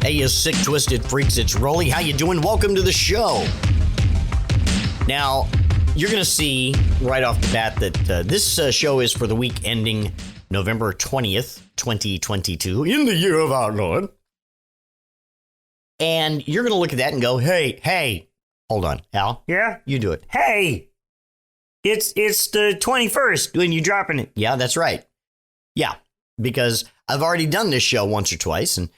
Hey, you sick, twisted freaks, it's Roley. How you doing? Welcome to the show. Now, you're going to see right off the bat that this show is for the week ending November 20th, 2022, in the year of our Lord. And you're going to look at that and go, hey, hold on, Al. Yeah? You do it. Hey, it's the 21st when you're dropping it. Yeah, that's right. Yeah, because I've already done this show once or twice, and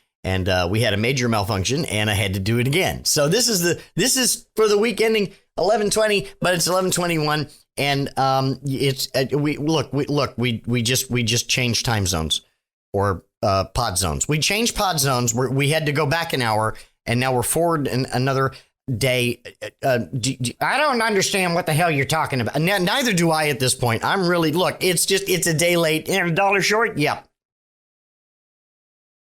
we had a major malfunction, and I had to do it again. So this is for the week ending 11/20, but it's 11/21, and we just changed time zones or pod zones. We changed pod zones where we had to go back an hour, and now we're forward another day. I don't understand what the hell you're talking about. Neither do I at this point. I'm really it's a day late And $1 short? Yeah.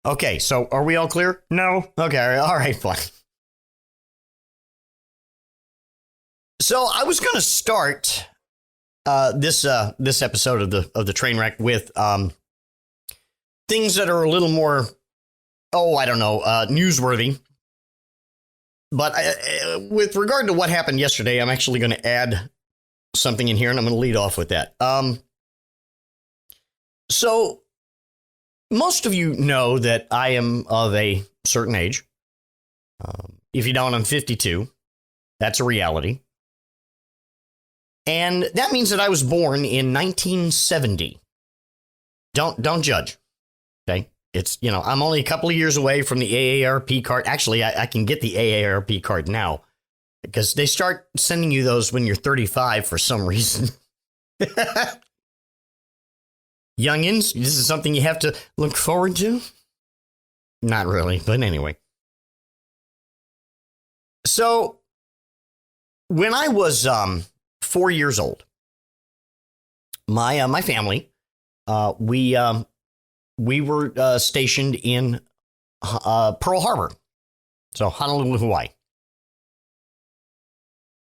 Okay, so are we all clear? No. Okay, all right, fine. So I was going to start this episode of the train wreck with things that are a little more, newsworthy. But with regard to what happened yesterday, I'm actually going to add something in here, and I'm going to lead off with that. So most of you know that I am of a certain age. If you don't, I'm 52. That's a reality. And that means that I was born in 1970. Don't judge. Okay? It's, I'm only a couple of years away from the AARP card. Actually, I can get the AARP card now because they start sending you those when you're 35 for some reason. Youngins, this is something you have to look forward to? Not really, but anyway. So, when I was 4 years old, my family, we were stationed in Pearl Harbor, so Honolulu, Hawaii.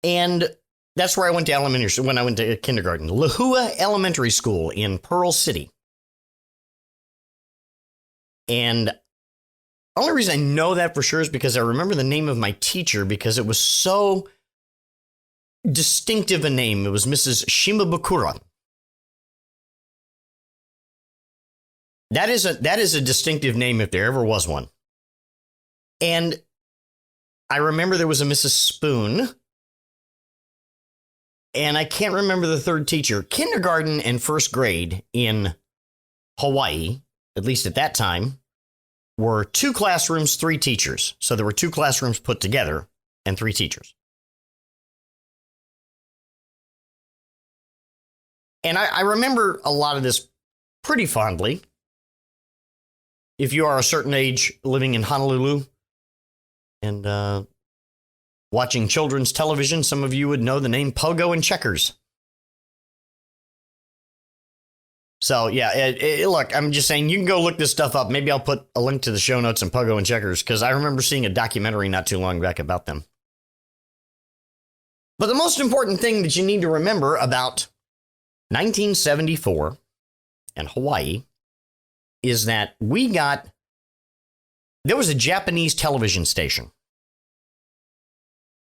And that's where I went to elementary school when I went to kindergarten. Lehua Elementary School in Pearl City. And the only reason I know that for sure is because I remember the name of my teacher because it was so distinctive a name. It was Mrs. Shimabukura. That is a distinctive name if there ever was one. And I remember there was a Mrs. Spoon. And I can't remember the third teacher. Kindergarten and first grade in Hawaii, at least at that time, were 2 classrooms, 3 teachers. So there were 2 classrooms put together and 3 teachers. And I remember a lot of this pretty fondly. If you are a certain age living in Honolulu and watching children's television, some of you would know the name Pogo and Checkers. So, yeah, look, I'm just saying you can go look this stuff up. Maybe I'll put a link to the show notes on Pogo and Checkers because I remember seeing a documentary not too long back about them. But the most important thing that you need to remember about 1974 and Hawaii is that there was a Japanese television station.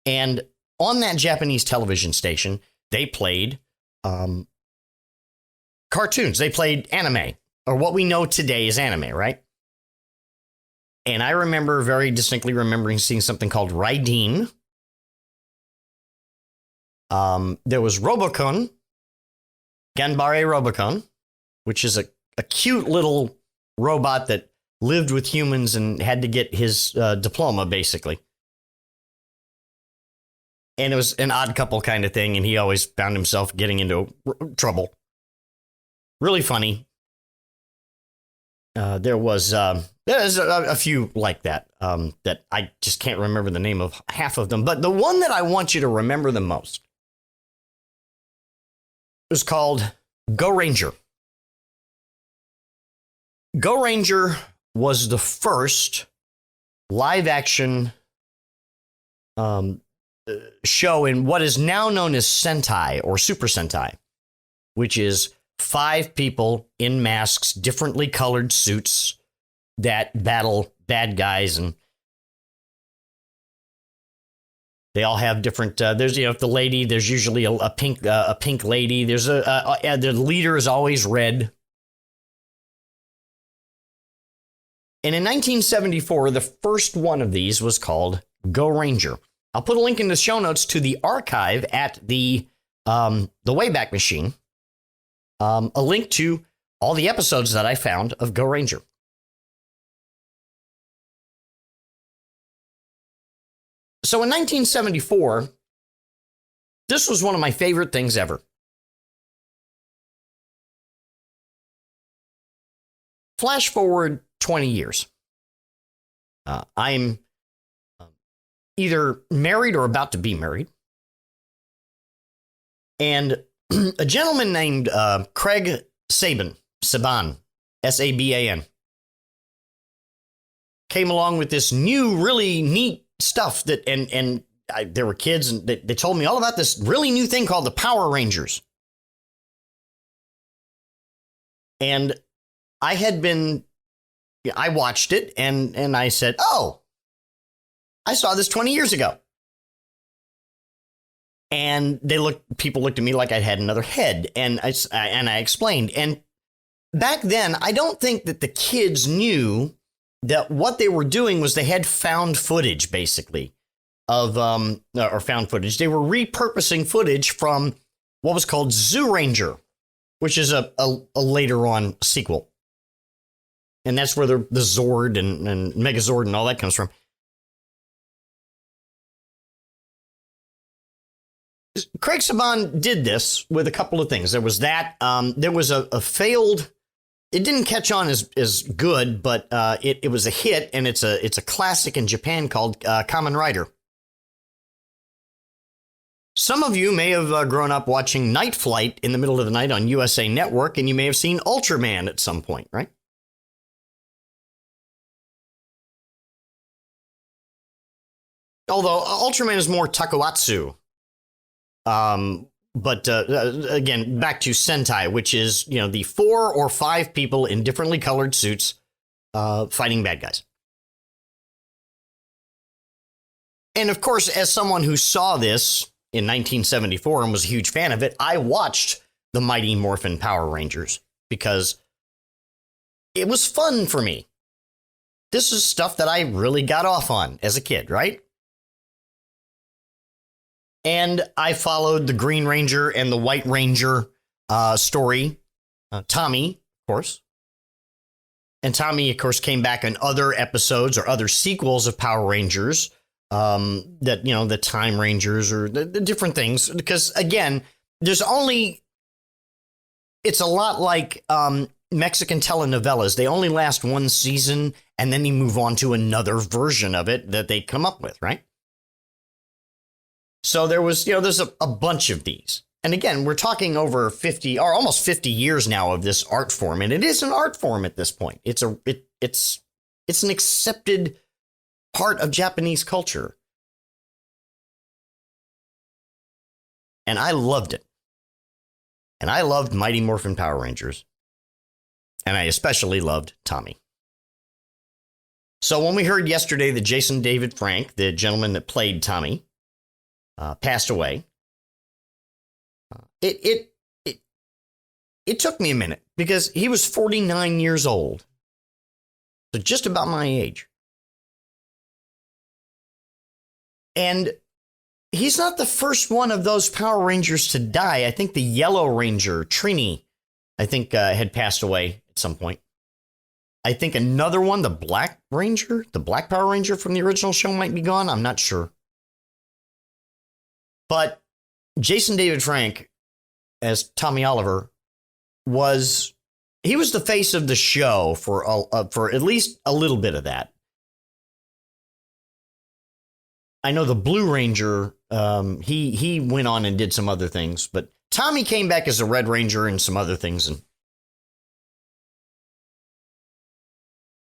And on that Japanese television station, they played cartoons. They played anime, or what we know today as anime, right? And I remember very distinctly remembering seeing something called Raideen. There was Robocon, Ganbare Robocon, which is a cute little robot that lived with humans and had to get his diploma, basically. And it was an odd couple kind of thing, and he always found himself getting into trouble. Really funny. There's a few like that that I just can't remember the name of half of them. But the one that I want you to remember the most is called Go Ranger. Go Ranger was the first live-action show in what is now known as Sentai or Super Sentai, which is 5 people in masks, differently colored suits that battle bad guys and They all have different. There's if the lady. There's usually a pink lady. There's the leader is always red. And in 1974, the first one of these was called Go Ranger. I'll put a link in the show notes to the archive at the Wayback Machine. A link to all the episodes that I found of Go Ranger. So in 1974, this was one of my favorite things ever. Flash forward 20 years. I'm either married or about to be married. And a gentleman named Craig Saban, S-A-B-A-N, came along with this new, really neat stuff that, there were kids and they told me all about this really new thing called the Power Rangers. And I watched it and I said, oh, I saw this 20 years ago. And people looked at me like I had another head. And I explained. And back then, I don't think that the kids knew that what they were doing was they had found footage, basically, of found footage. They were repurposing footage from what was called Zoo Ranger, which is a later on sequel. And that's where the Zord and Megazord and all that comes from. Craig Saban did this with a couple of things. There was that. There was a failed. It didn't catch on as good, but it was a hit, and it's a classic in Japan called Kamen Rider. Some of you may have grown up watching Night Flight in the middle of the night on USA Network, and you may have seen Ultraman at some point, right? Although Ultraman is more takuatsu. But again, back to Sentai, which is, the 4 or 5 people in differently colored suits fighting bad guys. And of course, as someone who saw this in 1974 and was a huge fan of it, I watched the Mighty Morphin Power Rangers because it was fun for me. This is stuff that I really got off on as a kid, right? And I followed the Green Ranger and the White Ranger story. Tommy, of course. And Tommy, of course, came back in other episodes or other sequels of Power Rangers. The Time Rangers or the different things. Because, again, it's a lot like Mexican telenovelas. They only last one season and then they move on to another version of it that they come up with, right? So there was, there's a bunch of these. And again, we're talking over 50 or almost 50 years now of this art form. And it is an art form at this point. It's an accepted part of Japanese culture. And I loved it. And I loved Mighty Morphin Power Rangers. And I especially loved Tommy. So when we heard yesterday that Jason David Frank, the gentleman that played Tommy, passed away, it took me a minute because he was 49 years old. So just about my age. And he's not the first one of those Power Rangers to die. I think the Yellow Ranger, Trini, had passed away at some point. I think another one, the Black Ranger, the Black Power Ranger from the original show might be gone. I'm not sure. But Jason David Frank, as Tommy Oliver, was the face of the show for at least a little bit of that. I know the Blue Ranger, he went on and did some other things, but Tommy came back as a Red Ranger and some other things. And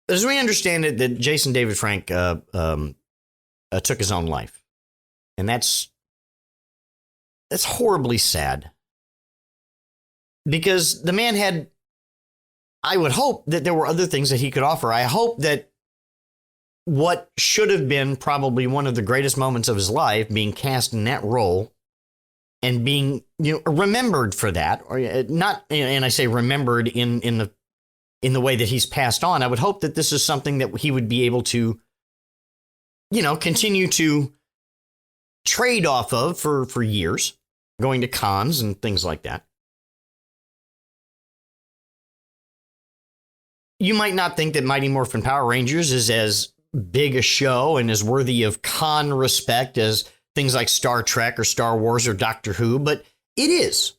as we understand it, that Jason David Frank took his own life, and that's horribly sad. Because the man had, I would hope that there were other things that he could offer. I hope that what should have been probably one of the greatest moments of his life, being cast in that role and being, remembered for that, or not. And I say remembered in the way that he's passed on. I would hope that this is something that he would be able to, continue to trade off of for years, going to cons and things like that. You might not think that Mighty Morphin Power Rangers is as big a show and as worthy of con respect as things like Star Trek or Star Wars or Doctor Who, but it is.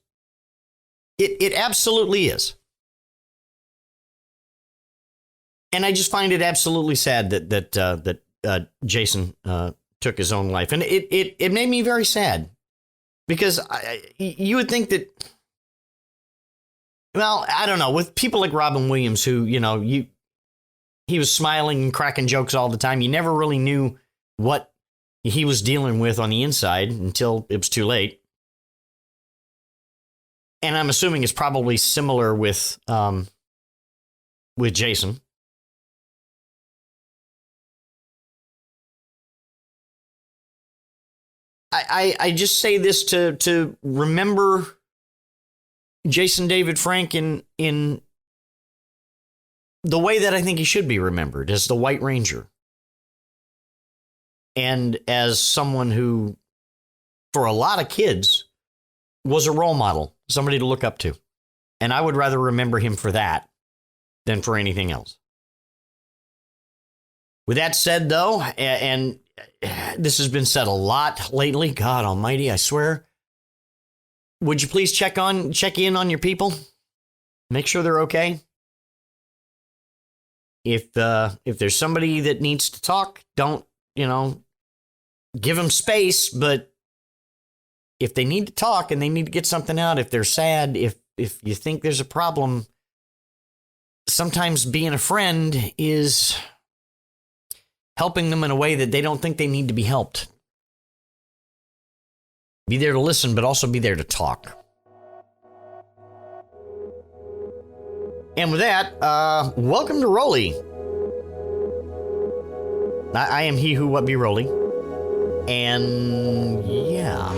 It absolutely is. And I just find it absolutely sad that Jason took his own life, and it made me very sad, because you would think that. Well, I don't know, with people like Robin Williams, who, he was smiling and cracking jokes all the time. You never really knew what he was dealing with on the inside until it was too late. And I'm assuming it's probably similar with Jason. I just say this to remember Jason David Frank in the way that I think he should be remembered, as the White Ranger. And as someone who, for a lot of kids, was a role model, somebody to look up to. And I would rather remember him for that than for anything else. With that said, though, and this has been said a lot lately, God almighty, I swear, would you please check in on your people? Make sure they're okay. If there's somebody that needs to talk, don't, give them space. But if they need to talk and they need to get something out, if they're sad, if you think there's a problem, sometimes being a friend is helping them in a way that they don't think they need to be helped. Be there to listen, but also be there to talk. And with that, welcome to Roley. I am he who what be Roley. And yeah.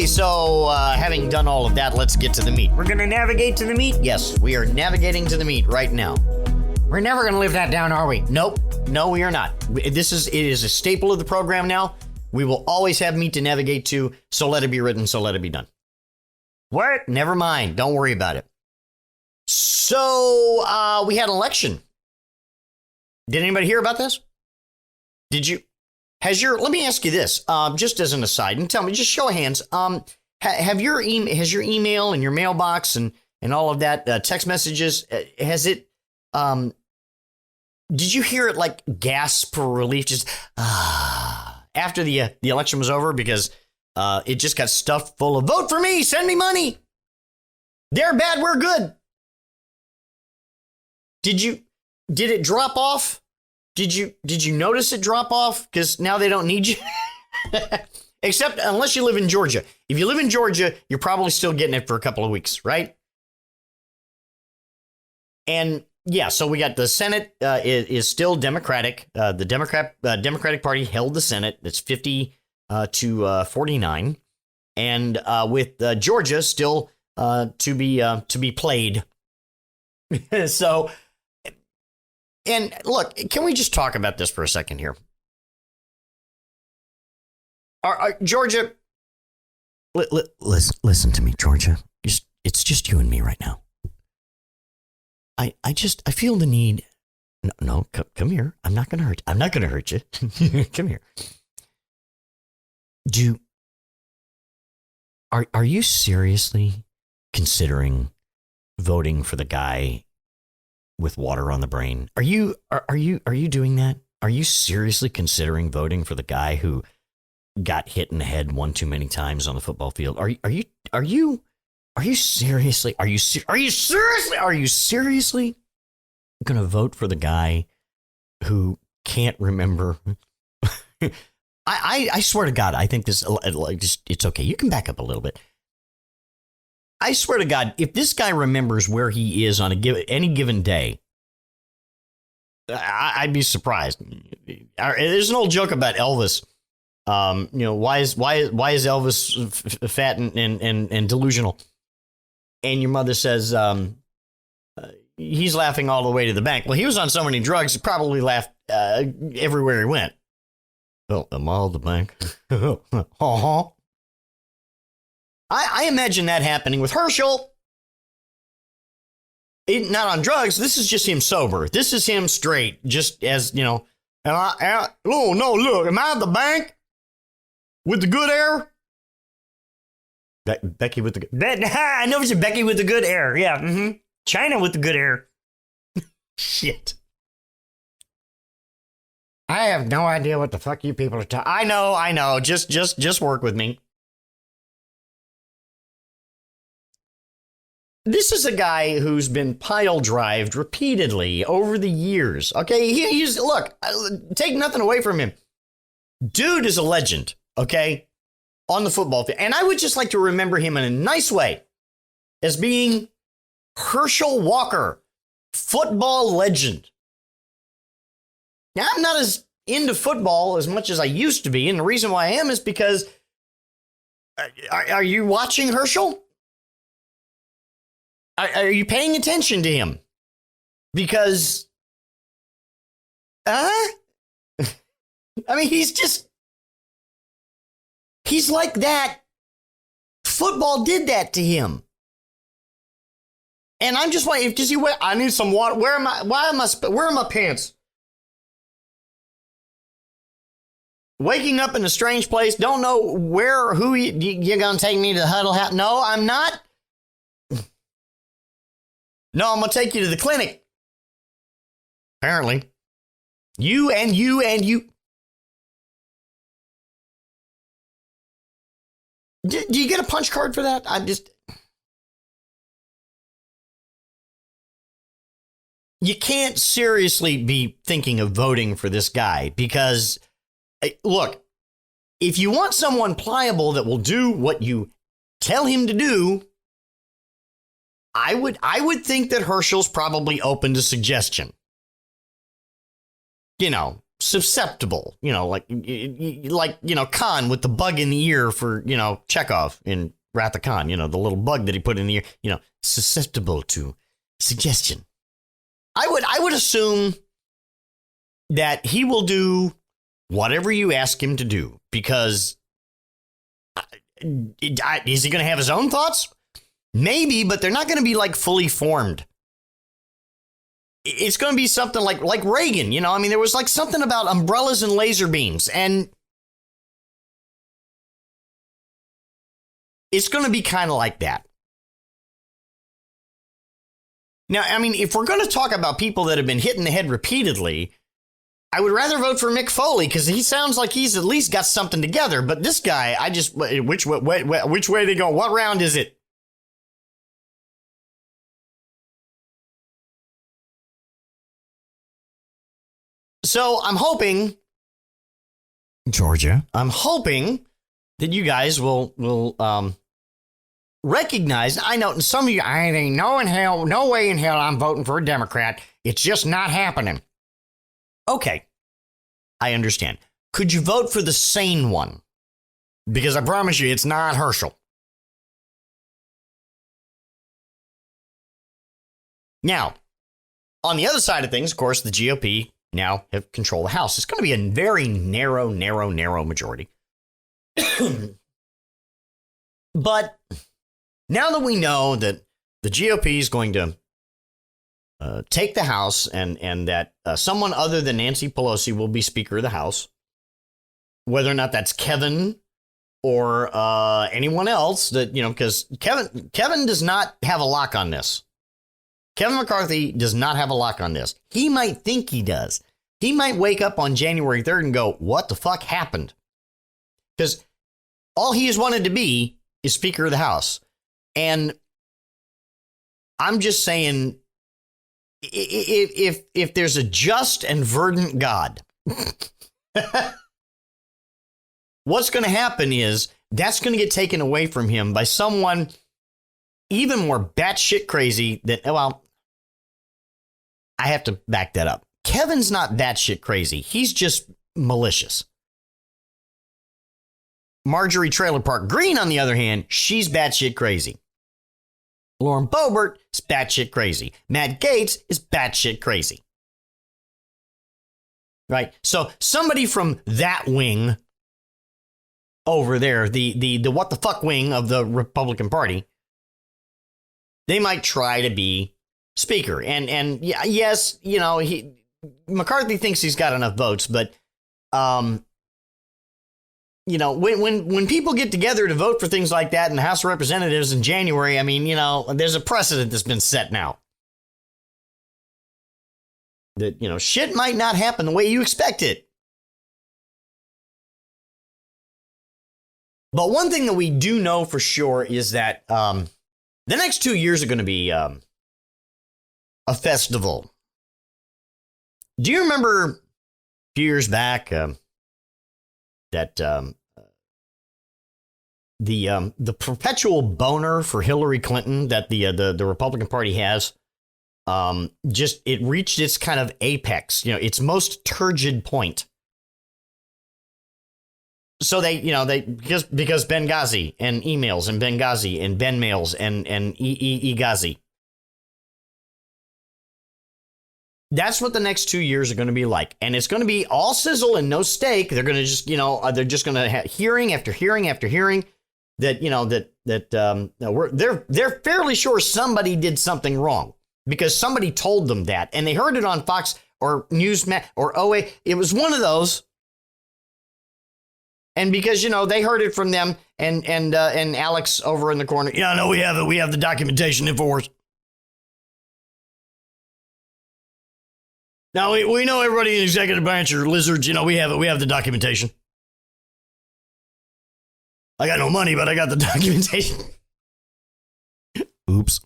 So, having done all of that, let's get to the meat. We're going to navigate to the meat? Yes, we are navigating to the meat right now. We're never going to live that down, are we? Nope. No, we are not. It is a staple of the program now. We will always have meat to navigate to, so let it be written, so let it be done. What? Never mind. Don't worry about it. So, we had an election. Did anybody hear about this? Did you? Let me ask you this, just as an aside, and tell me, just show of hands, has your email and your mailbox and all of that, text messages, has it, did you hear it like gasp for relief, just, after the election was over, because it just got stuffed full of, vote for me, send me money, they're bad, we're good. Did it drop off? Did you notice it drop off? Because now they don't need you. Except unless you live in Georgia. If you live in Georgia, you're probably still getting it for a couple of weeks, right? And yeah, so we got the Senate is still Democratic. The Democratic Party held the Senate. It's 50 to 49, and with Georgia still to be played. So. And look, can we just talk about this for a second here? Georgia, listen to me, Georgia. It's just you and me right now. I feel the need. No, come here. I'm not going to hurt you. Come here. Do are you seriously considering voting for the guy with water on the brain? Are you doing that? Are you seriously considering voting for the guy who got hit in the head one too many times on the football field? Are you seriously going to vote for the guy who can't remember? I swear to God, I think this, it's okay. You can back up a little bit. I swear to God, if this guy remembers where he is on any given day, I'd be surprised. There's an old joke about Elvis. Why is Elvis fat and delusional? And your mother says, he's laughing all the way to the bank. Well, he was on so many drugs, he probably laughed everywhere he went. Oh, the mall, the bank. Uh-huh. I imagine that happening with Herschel. Not on drugs. This is just him sober. This is him straight. Just as, oh, no, look, am I at the bank with the good air? Becky with the I know it's Becky with the good air. Yeah. Mm-hmm. China with the good air. Shit. I have no idea what the fuck you people are talking. I know. Just work with me. This is a guy who's been pile drived repeatedly over the years. Okay, he's look, take nothing away from him. Dude is a legend. Okay, on the football field, and I would just like to remember him in a nice way as being Herschel Walker, football legend. Now, I'm not as into football as much as I used to be, and the reason why I am is because are you watching Herschel? Are you paying attention to him? Because, I mean, he's like that. Football did that to him. And I'm just waiting to see where I need some water. Where are my pants? Waking up in a strange place, don't know who you're going to take me to the huddle house. No, I'm not. No, I'm going to take you to the clinic. Apparently. You. Do you get a punch card for that? You can't seriously be thinking of voting for this guy because, look, if you want someone pliable that will do what you tell him to do, I would think that Herschel's probably open to suggestion. Susceptible. Like Khan with the bug in the ear for Chekhov in Wrath of Khan. The little bug that he put in the ear. Susceptible to suggestion. I would assume that he will do whatever you ask him to do because is he going to have his own thoughts? Maybe, but they're not going to be like fully formed. It's going to be something like Reagan, there was like something about umbrellas and laser beams, and it's going to be kind of like that. Now, if we're going to talk about people that have been hit in the head repeatedly, I would rather vote for Mick Foley because he sounds like he's at least got something together. But this guy, which way they go? What round is it? So I'm hoping, Georgia, that you guys will recognize. I know some of you, I ain't no way in hell I'm voting for a Democrat. It's just not happening. Okay, I understand. Could you vote for the sane one? Because I promise you, it's not Herschel. Now, on the other side of things, of course, the GOP now have control of the House. It's going to be a very narrow majority. But now that we know that the GOP is going to take the House and that someone other than Nancy Pelosi will be Speaker of the House, whether or not that's Kevin or anyone else that, because Kevin does not have a lock on this. Kevin McCarthy does not have a lock on this. He might think he does. He might wake up on January 3rd and go, what the fuck happened? Because all he has wanted to be is Speaker of the House. And I'm just saying, if there's a just and verdant God, what's going to happen is that's going to get taken away from him by someone even more batshit crazy than, well, I have to back that up. Kevin's not batshit crazy. He's just malicious. Marjorie Trailer Park Green, on the other hand, she's batshit crazy. Lauren Boebert is batshit crazy. Matt Gaetz is batshit crazy. Right? So somebody from that wing over there, the what the fuck wing of the Republican Party, they might try to be speaker. And yes, McCarthy thinks he's got enough votes, but when people get together to vote for things like that in the House of Representatives in January, I mean, there's a precedent that's been set now. That, shit might not happen the way you expect it. But one thing that we do know for sure is that the next 2 years are going to be a festival. Do you remember a few years back that the perpetual boner for Hillary Clinton that the Republican Party has, it reached its kind of apex, its most turgid point. So because Benghazi and emails and Benghazi and Ben mails and Ghazi. That's what the next 2 years are going to be like. And it's going to be all sizzle and no steak. They're going to just, they're just going to have hearing after hearing after hearing that, they're fairly sure somebody did something wrong because somebody told them that. And they heard it on Fox or Newsmax or OA. It was one of those. And because, they heard it from them and Alex over in the corner. Yeah, no, we have it. We have the documentation for us. Now, we know everybody in the executive branch are lizards. We have it. We have the documentation. I got no money, but I got the documentation. Oops.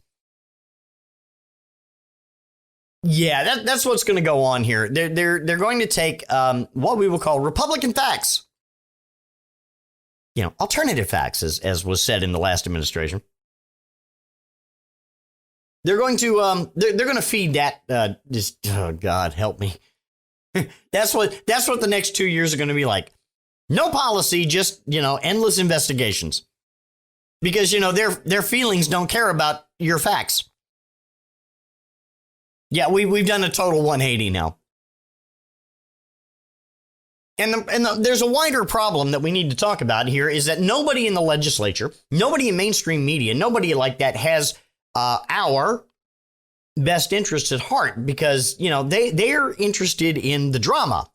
Yeah, that's what's going to go on here. They're going to take what we will call Republican facts. Alternative facts, as was said in the last administration. They're going to they're going to feed that. Oh God, help me. That's what the next 2 years are going to be like. No policy, just endless investigations, because their feelings don't care about your facts. Yeah, we've done a total 180 now. And there's a wider problem that we need to talk about here is that nobody in the legislature, nobody in mainstream media, nobody like that has our best interests at heart because, they're interested in the drama.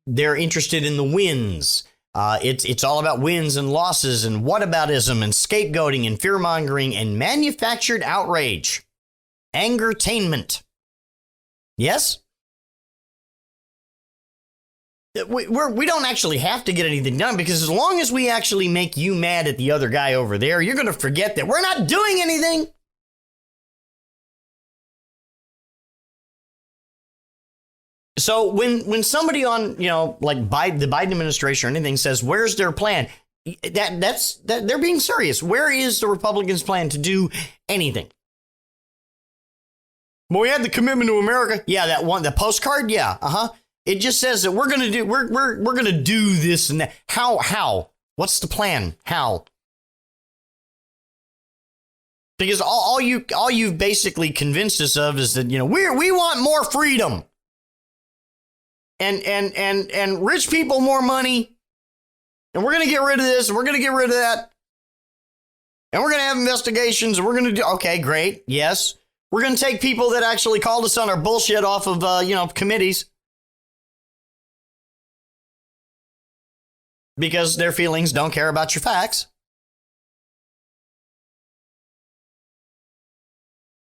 They're interested in the wins. It's all about wins and losses and whataboutism and scapegoating and fear-mongering and manufactured outrage. Angertainment. Yes? We don't actually have to get anything done because as long as we actually make you mad at the other guy over there, you're going to forget that we're not doing anything. So when somebody on, like the Biden administration or anything says, where's their plan? That's they're being serious. Where is the Republicans' plan to do anything? Well, we had the commitment to America. Yeah, that one, the postcard. Yeah. Uh-huh. It just says that we're going to do this and that. How? What's the plan? How? Because all you've basically convinced us of is that, we want more freedom. And rich people more money. And we're going to get rid of this and we're going to get rid of that. And we're going to have investigations and we're going to do, okay, great. Yes. We're going to take people that actually called us on our bullshit off of, committees. because their feelings don't care about your facts.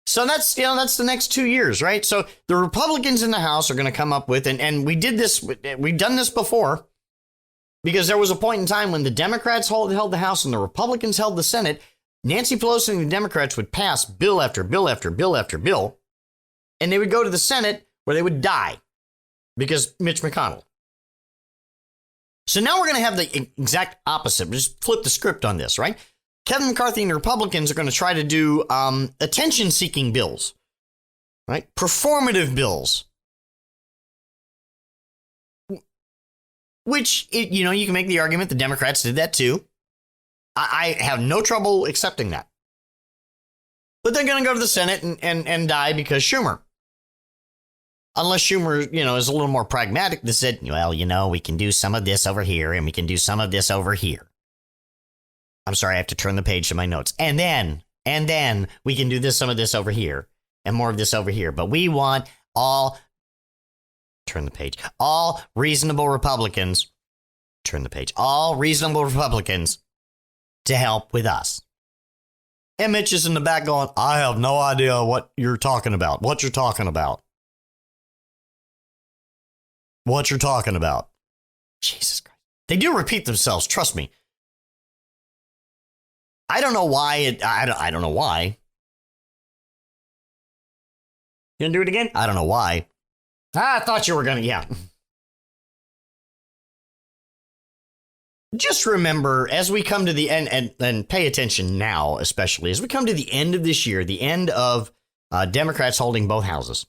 So that's the next 2 years, right? So the Republicans in the House are going to come up with, and we've done this before, because there was a point in time when the Democrats held the House and the Republicans held the Senate. Nancy Pelosi and the Democrats would pass bill after bill after bill after bill, and they would go to the Senate where they would die because Mitch McConnell. So now we're going to have the exact opposite. We just flip the script on this, right? Kevin McCarthy and the Republicans are going to try to do attention-seeking bills, right? Performative bills. Which, you can make the argument the Democrats did that too. I have no trouble accepting that. But they're going to go to the Senate and die because Schumer. Unless Schumer, is a little more pragmatic that said, well, we can do some of this over here and we can do some of this over here. I'm sorry, I have to turn the page to my notes. And then we can do some of this over here and more of this over here. But we want all reasonable Republicans, all reasonable Republicans to help with us. And Mitch is in the back going, I have no idea what you're talking about. What you're talking about. Jesus Christ. They do repeat themselves, trust me. I don't know why. I don't know why. You gonna do it again? I don't know why. I thought you were gonna, yeah. Just remember, as we come to the end, and pay attention now, especially, as we come to the end of this year, the end of Democrats holding both houses.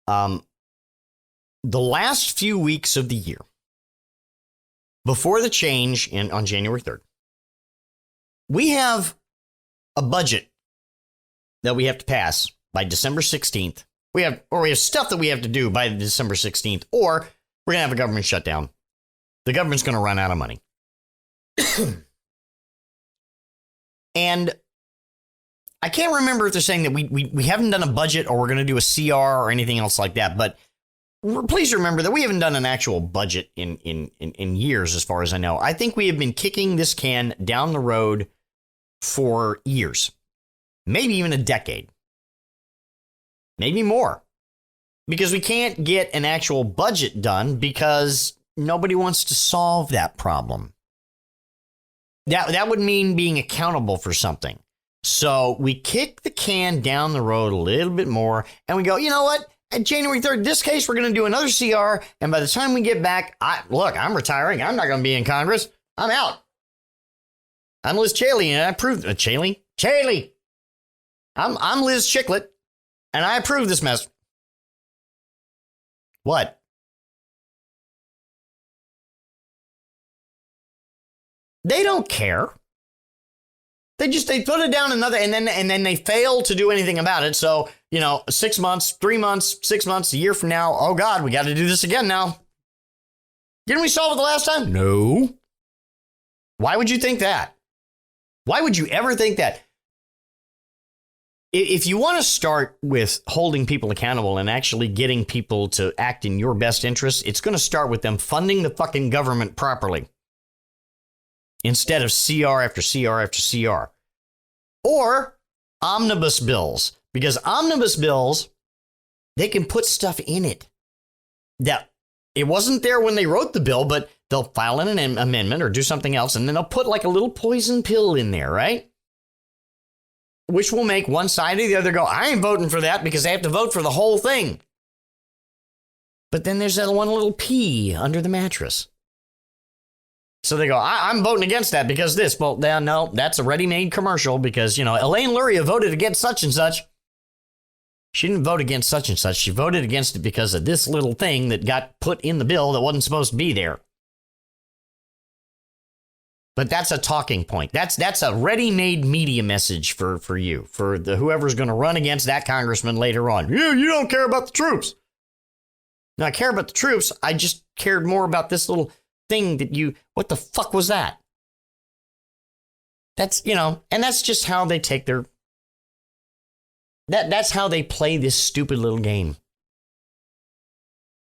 The last few weeks of the year, before the change on January 3rd, we have a budget that we have to pass by December 16th. We have stuff that we have to do by December 16th, or we're going to have a government shutdown. The government's going to run out of money. And I can't remember if they're saying that we haven't done a budget or we're going to do a CR or anything else like that, but please remember that we haven't done an actual budget in years, as far as I know. I think we have been kicking this can down the road for years, maybe even a decade, maybe more, because we can't get an actual budget done because nobody wants to solve that problem. That would mean being accountable for something. So we kick the can down the road a little bit more, and we go, you know what? At January 3rd, in this case, we're going to do another CR. And by the time we get back, I'm retiring. I'm not going to be in Congress. I'm out. I'm Liz Chaley, and I approve. Chaley? I'm Liz Chiclet, and I approve this mess. What? They don't care. They put it down another, and then they fail to do anything about it. So, 6 months, 3 months, 6 months, a year from now, oh God, we got to do this again now. Didn't we solve it the last time? No. Why would you think that? Why would you ever think that? If you want to start with holding people accountable and actually getting people to act in your best interest, it's going to start with them funding the fucking government properly. Instead of CR after CR after CR. Or omnibus bills. Because omnibus bills, they can put stuff in it that it wasn't there when they wrote the bill, but they'll file in an amendment or do something else, and then they'll put like a little poison pill in there, right? Which will make one side or the other go, I ain't voting for that because they have to vote for the whole thing. But then there's that one little pea under the mattress. So they go, I'm voting against that because this. Well, no, that's a ready-made commercial because, Elaine Luria voted against such and such. She didn't vote against such and such. She voted against it because of this little thing that got put in the bill that wasn't supposed to be there. But that's a talking point. That's a ready-made media message for you, for whoever's going to run against that congressman later on. You don't care about the troops. No, I care about the troops. I just cared more about this little thing that what the fuck was that? That's, and that's just how they take that's how they play this stupid little game.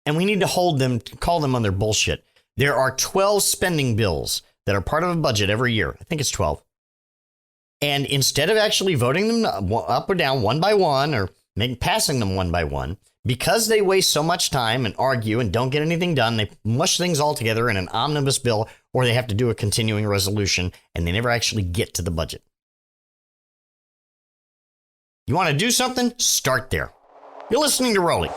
And we need to call them on their bullshit. There are 12 spending bills that are part of a budget every year. I think it's 12. And instead of actually voting them up or down one by one or passing them one by one, because they waste so much time and argue and don't get anything done, they mush things all together in an omnibus bill, or they have to do a continuing resolution, and they never actually get to the budget. You want to do something? Start there. You're listening to Roley.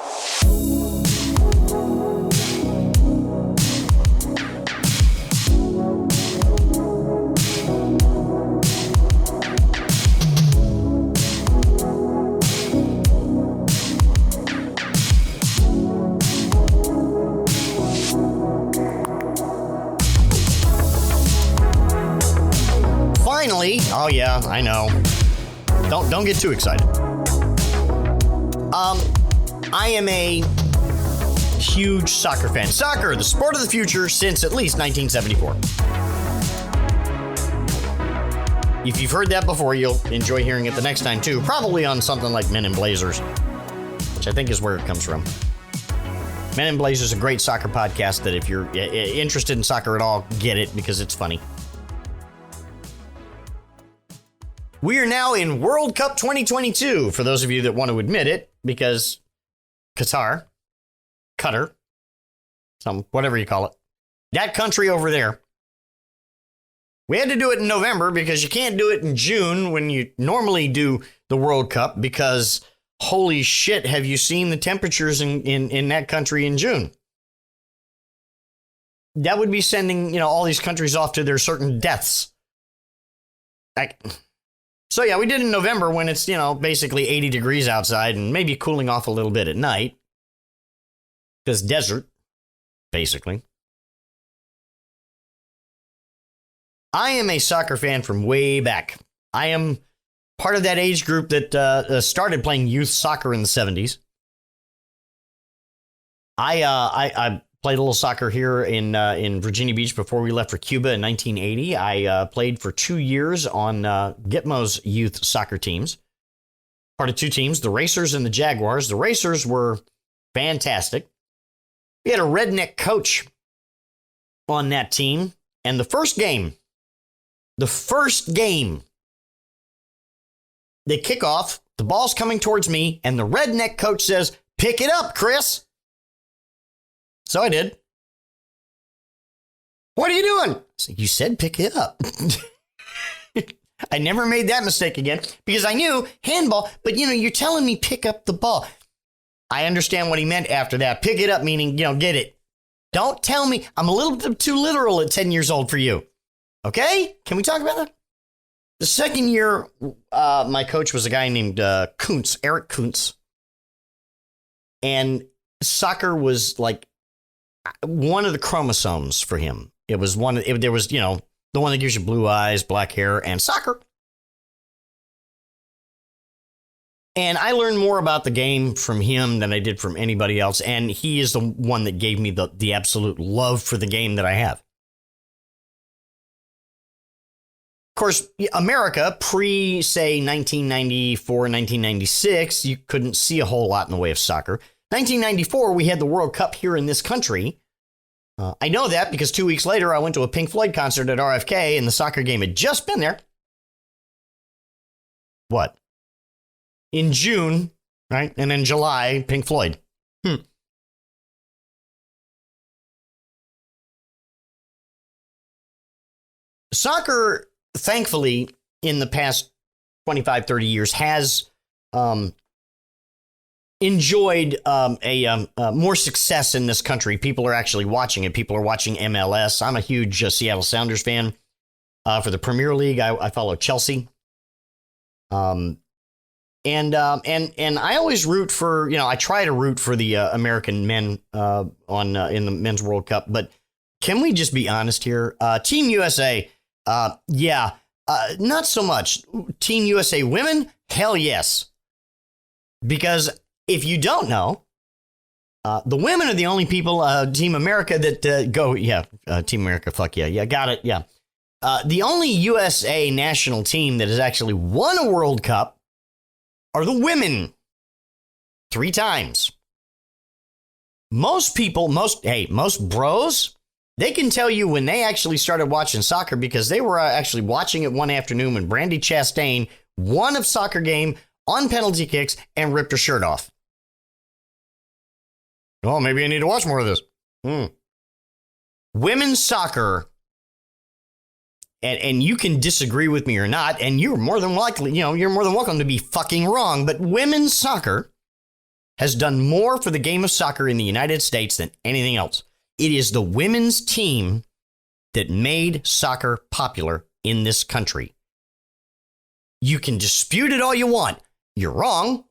Finally, oh yeah, I know. Don't get too excited. I am a huge soccer fan. Soccer, the sport of the future since at least 1974. If you've heard that before, you'll enjoy hearing it the next time too. Probably on something like Men in Blazers, which I think is where it comes from. Men in Blazers is a great soccer podcast that if you're interested in soccer at all, get it because it's funny. We are now in World Cup 2022, for those of you that want to admit it, because Qatar, whatever you call it, that country over there, we had to do it in November because you can't do it in June when you normally do the World Cup because, holy shit, have you seen the temperatures in that country in June? That would be sending, all these countries off to their certain deaths. So yeah, we did in November when it's, basically 80 degrees outside and maybe cooling off a little bit at night. Because desert, basically. I am a soccer fan from way back. I am part of that age group that started playing youth soccer in the 70s. I played a little soccer here in Virginia Beach before we left for Cuba in 1980. I played for 2 years on Gitmo's youth soccer teams. Part of two teams, the Racers and the Jaguars. The Racers were fantastic. We had a redneck coach on that team. And the first game, they kick off, the ball's coming towards me, and the redneck coach says, "Pick it up, Chris." So I did. "What are you doing?" So you said pick it up. I never made that mistake again because I knew handball, but you're telling me pick up the ball. I understand what he meant after that. Pick it up meaning, get it. Don't tell me I'm a little bit too literal at 10 years old for you. Okay? Can we talk about that? The second year, my coach was a guy named Kuntz, Eric Kuntz. And soccer was like one of the chromosomes for him. It was there was, the one that gives you blue eyes, black hair, and soccer. And I learned more about the game from him than I did from anybody else. And he is the one that gave me the absolute love for the game that I have. Of course, America, say, 1994, 1996, you couldn't see a whole lot in the way of soccer. 1994, we had the World Cup here in this country. I know that because 2 weeks later, I went to a Pink Floyd concert at RFK, and the soccer game had just been there. What? In June, right? And in July, Pink Floyd. Soccer, thankfully, in the past 25, 30 years, has enjoyed more success in this country. People are actually watching it. People are watching MLS. I'm a huge Seattle Sounders fan. For the Premier League, I follow Chelsea. And I always root for, I try to root for the American men in the Men's World Cup. But can we just be honest here? Team USA, not so much. Team USA women, hell yes. Because if you don't know, the women are the only people, Team America, that go, Team America, fuck yeah. Yeah, got it, yeah. The only USA national team that has actually won a World Cup are the women 3 times. Most bros They can tell you when they actually started watching soccer because they were actually watching it one afternoon when Brandy Chastain won a soccer game on penalty kicks and ripped her shirt off. Oh, maybe I need to watch more of this. Women's soccer, and you can disagree with me or not, and you're more than likely, you're more than welcome to be fucking wrong, but women's soccer has done more for the game of soccer in the United States than anything else. It is the women's team that made soccer popular in this country. You can dispute it all you want. You're wrong.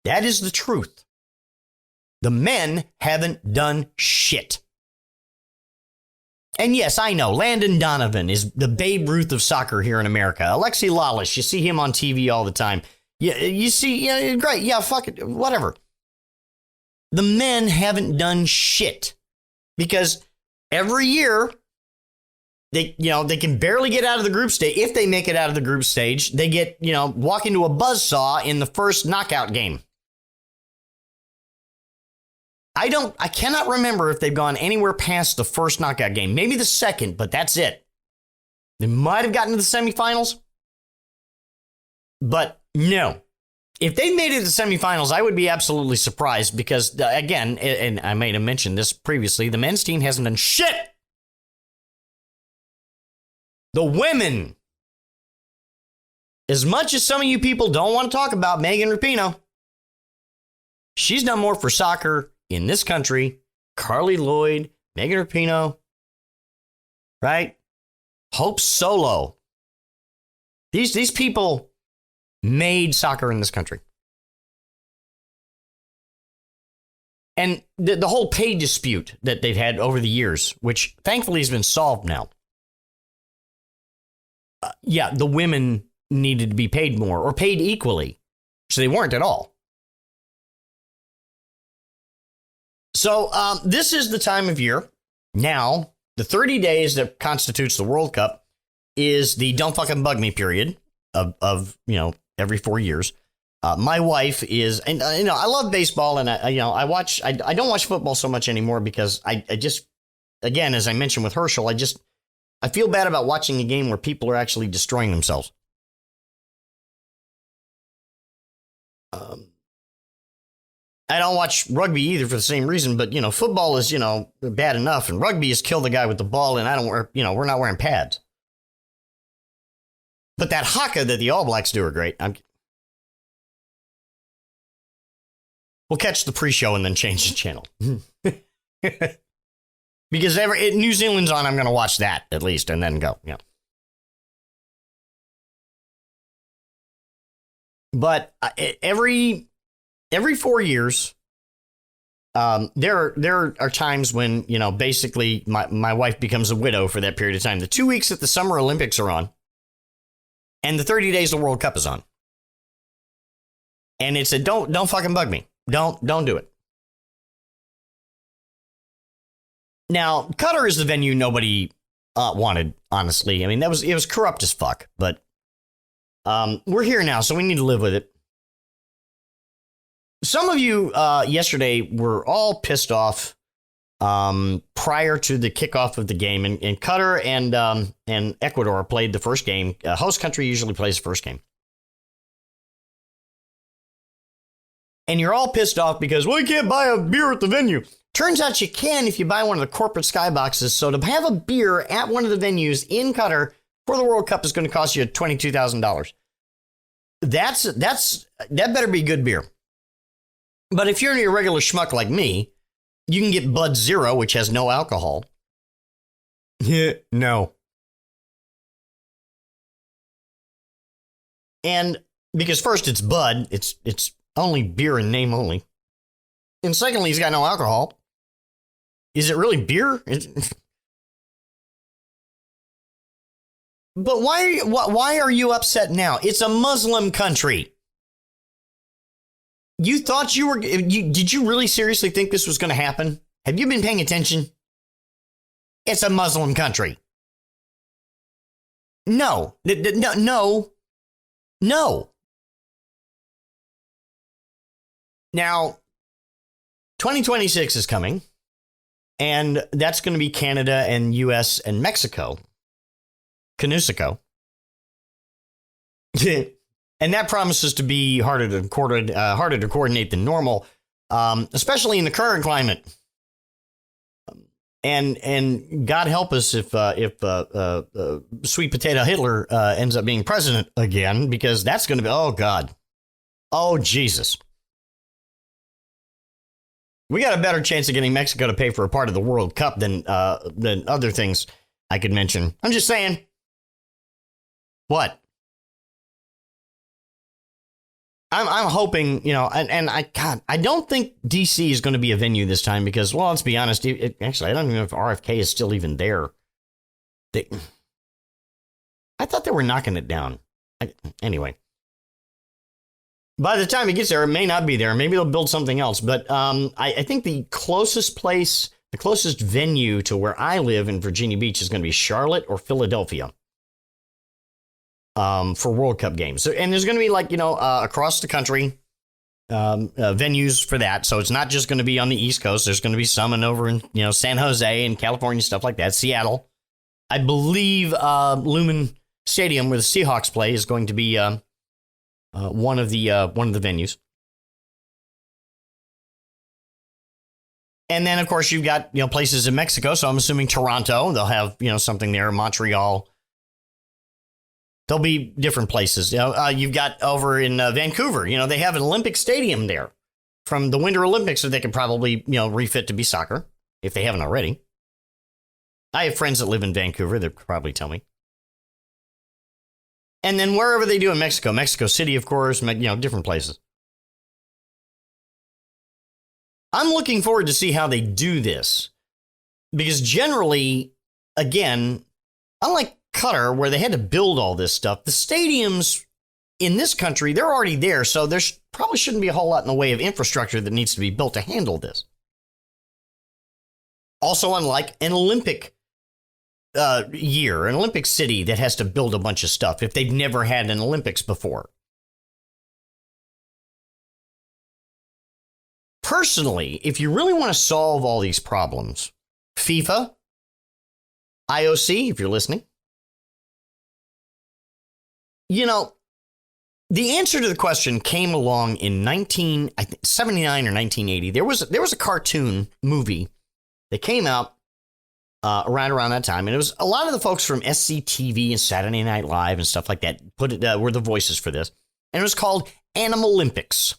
That is the truth. The men haven't done shit. And yes, I know, Landon Donovan is the Babe Ruth of soccer here in America. Alexi Lalas, you see him on TV all the time. You see, great, yeah, fuck it, whatever. The men haven't done shit because every year they can barely get out of the group stage. If they make it out of the group stage, they get, walk into a buzzsaw in the first knockout game. I cannot remember if they've gone anywhere past the first knockout game. Maybe the second, but that's it. They might have gotten to the semifinals, but no. If they made it to the semifinals, I would be absolutely surprised because, again, and I may have mentioned this previously, the men's team hasn't done shit. The women, as much as some of you people don't want to talk about Megan Rapinoe, she's done more for soccer in this country. Carly Lloyd, Megan Rapinoe, right? Hope Solo. These people made soccer in this country. And the whole pay dispute that they've had over the years, which thankfully has been solved now. The women needed to be paid more or paid equally. So they weren't at all. So this is the time of year. Now, the 30 days that constitutes the World Cup is the don't fucking bug me period of every 4 years. My wife is, and I love baseball, and I don't watch football so much anymore because I just, again, as I mentioned with Herschel, I feel bad about watching a game where people are actually destroying themselves. I don't watch rugby either for the same reason, but football is bad enough, and rugby is kill the guy with the ball, and I don't wear we're not wearing pads. But that haka that the All Blacks do are great. We'll catch the pre-show and then change the channel. Because New Zealand's on, I'm going to watch that at least and then go. Yeah. But every 4 years, there are times when, basically my wife becomes a widow for that period of time. The 2 weeks that the Summer Olympics are on and the 30 days the World Cup is on. And it's don't fucking bug me. Don't do it. Now, Qatar is the venue nobody wanted, honestly. I mean, it was corrupt as fuck, but we're here now, so we need to live with it. Some of you yesterday were all pissed off prior to the kickoff of the game, and Qatar and Ecuador played the first game. Host country usually plays the first game. And you're all pissed off because, well, you can't buy a beer at the venue. Turns out you can if you buy one of the corporate skyboxes. So to have a beer at one of the venues in Qatar for the World Cup is going to cost you $22,000. That better be good beer. But if you're a regular schmuck like me, you can get Bud Zero, which has no alcohol. No. And because first it's Bud, it's only beer in name only. And secondly, he's got no alcohol. Is it really beer? But why are you upset now? It's a Muslim country. You thought did you really seriously think this was going to happen? Have you been paying attention? It's a Muslim country. No. Now, 2026 is coming. And that's going to be Canada and US and Mexico. Canusico. And that promises to be harder to coordinate than normal, especially in the current climate. And God help us if sweet potato Hitler ends up being president again, because that's going to be, oh God, oh Jesus. We got a better chance of getting Mexico to pay for a part of the World Cup than other things I could mention. I'm just saying. What? I'm hoping, and I don't think DC is going to be a venue this time because, well, let's be honest. Actually, I don't even know if RFK is still even there. I thought they were knocking it down. Anyway. By the time it gets there, it may not be there. Maybe they'll build something else. But I think the closest venue to where I live in Virginia Beach is going to be Charlotte or Philadelphia for World Cup games. So, and there's going to be across the country venues for that. So it's not just going to be on the East Coast. There's going to be some over in San Jose and California, stuff like that. Seattle. I believe Lumen Stadium, where the Seahawks play, is going to be one of the venues. And then, of course, you've got places in Mexico. So I'm assuming Toronto, they'll have something there. Montreal, there'll be different places. You've got over in Vancouver. They have an Olympic stadium there from the Winter Olympics, so they could probably refit to be soccer if they haven't already. I have friends that live in Vancouver. They'll probably tell me. And then wherever they do in Mexico, Mexico City, of course, different places. I'm looking forward to see how they do this. Because generally, again, unlike Qatar, where they had to build all this stuff, the stadiums in this country, they're already there. So there probably shouldn't be a whole lot in the way of infrastructure that needs to be built to handle this. Also, unlike an Olympic year, an Olympic city that has to build a bunch of stuff if they've never had an Olympics before. Personally, if you really want to solve all these problems, FIFA, IOC, if you're listening, the answer to the question came along in 1979 or 1980. There was a cartoon movie that came out around that time, and it was a lot of the folks from SCTV and Saturday Night Live and stuff like that were the voices for this, and it was called Animal Olympics,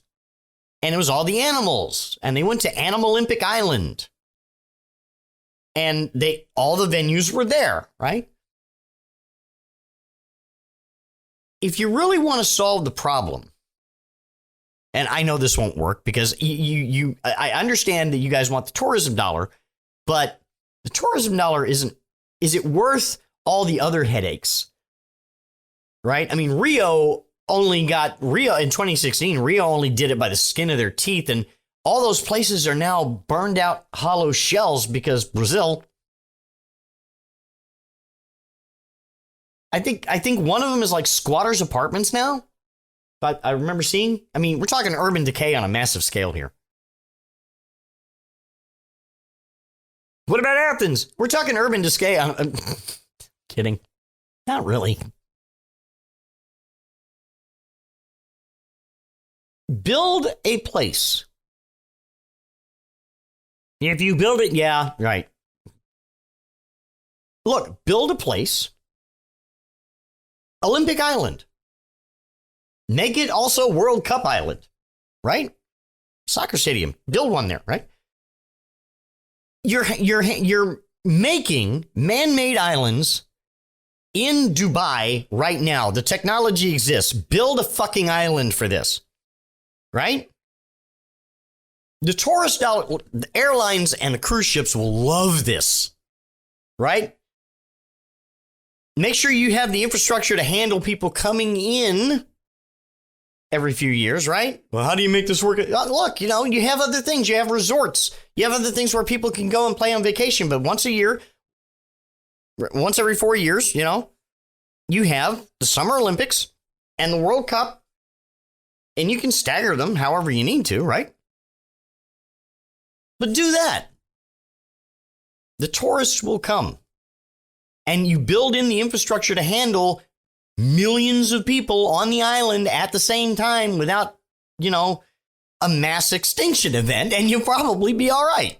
and it was all the animals, and they went to Animal Olympic Island, and all the venues were there, right? If you really want to solve the problem, and I know this won't work because I understand that you guys want the tourism dollar, but the tourism dollar is it worth all the other headaches? Right? I mean, Rio in 2016, Rio only did it by the skin of their teeth. And all those places are now burned out hollow shells because Brazil. I think one of them is like squatters' apartments now. But I remember seeing, we're talking urban decay on a massive scale here. What about Athens? We're talking urban decay. I'm kidding. Not really. Build a place. If you build it, yeah, right. Look, build a place. Olympic Island. Make it also World Cup Island, right? Soccer stadium. Build one there, right? You're making man-made islands in Dubai right now. The technology exists. Build a fucking island for this, right? The tourist the airlines and the cruise ships will love this, right? Make sure you have the infrastructure to handle people coming in every few years, right? Well, how do you make this work? Look, you have other things. You have resorts. You have other things where people can go and play on vacation. But once every 4 years, you have the Summer Olympics and the World Cup, and you can stagger them however you need to, right? But do that. the tourists will come. And you build in the infrastructure to handle millions of people on the island at the same time without, a mass extinction event, and you'll probably be all right.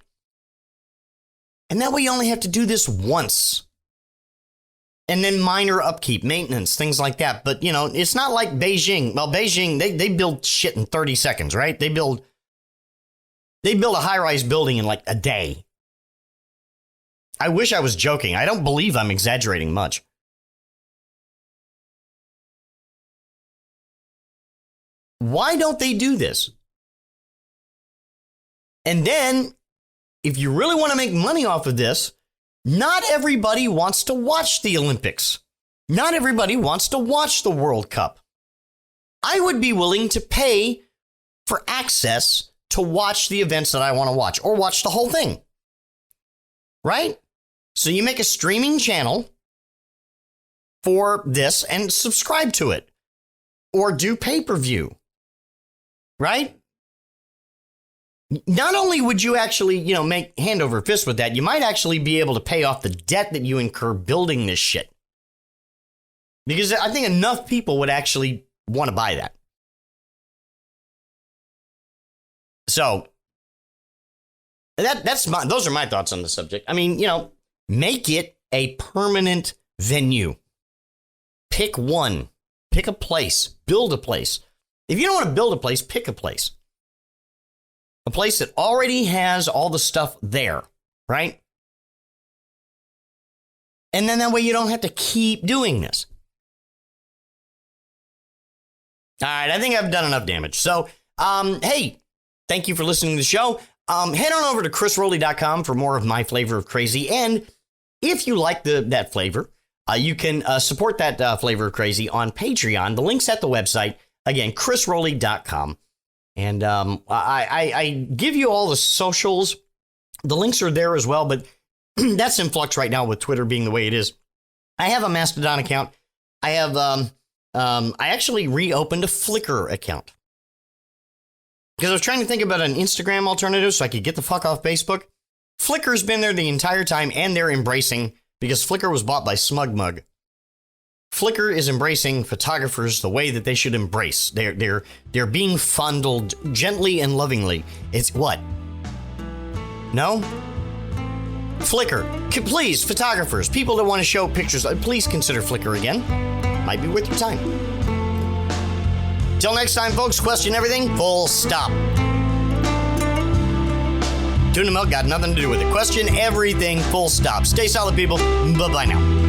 And that way you only have to do this once. And then minor upkeep, maintenance, things like that. But, it's not like Beijing. Well, Beijing, they build shit in 30 seconds, right? They build a high-rise building in like a day. I wish I was joking. I don't believe I'm exaggerating much. Why don't they do this? And then, if you really want to make money off of this, not everybody wants to watch the Olympics. Not everybody wants to watch the World Cup. I would be willing to pay for access to watch the events that I want to watch, or watch the whole thing. Right? So you make a streaming channel for this and subscribe to it, or do pay-per-view. Right? Not only would you actually, make hand over fist with that, you might actually be able to pay off the debt that you incur building this shit. Because I think enough people would actually want to buy that. So, those are my thoughts on the subject. I mean, make it a permanent venue. Pick one. Pick a place. Build a place. If you don't want to build a place, pick a place. A place that already has all the stuff there, right? And then that way you don't have to keep doing this. All right, I think I've done enough damage. So, hey, thank you for listening to the show. Head on over to chrisroley.com for more of my flavor of crazy. And if you like that flavor, you can support that flavor of crazy on Patreon. The link's at the website. Again, chrisroley.com. And I give you all the socials. The links are there as well, but that's in flux right now with Twitter being the way it is. I have a Mastodon account. I have I actually reopened a Flickr account because I was trying to think about an Instagram alternative so I could get the fuck off Facebook. Flickr's been there the entire time, and they're embracing, because Flickr was bought by SmugMug. Flickr is embracing photographers the way that they should embrace. They're being fondled gently and lovingly. It's what? No? Flickr. Please, photographers, people that want to show pictures, please consider Flickr again. Might be worth your time. Till next time, folks, question everything, full stop. Tuna milk got nothing to do with it. Question everything, full stop. Stay solid, people. Bye-bye now.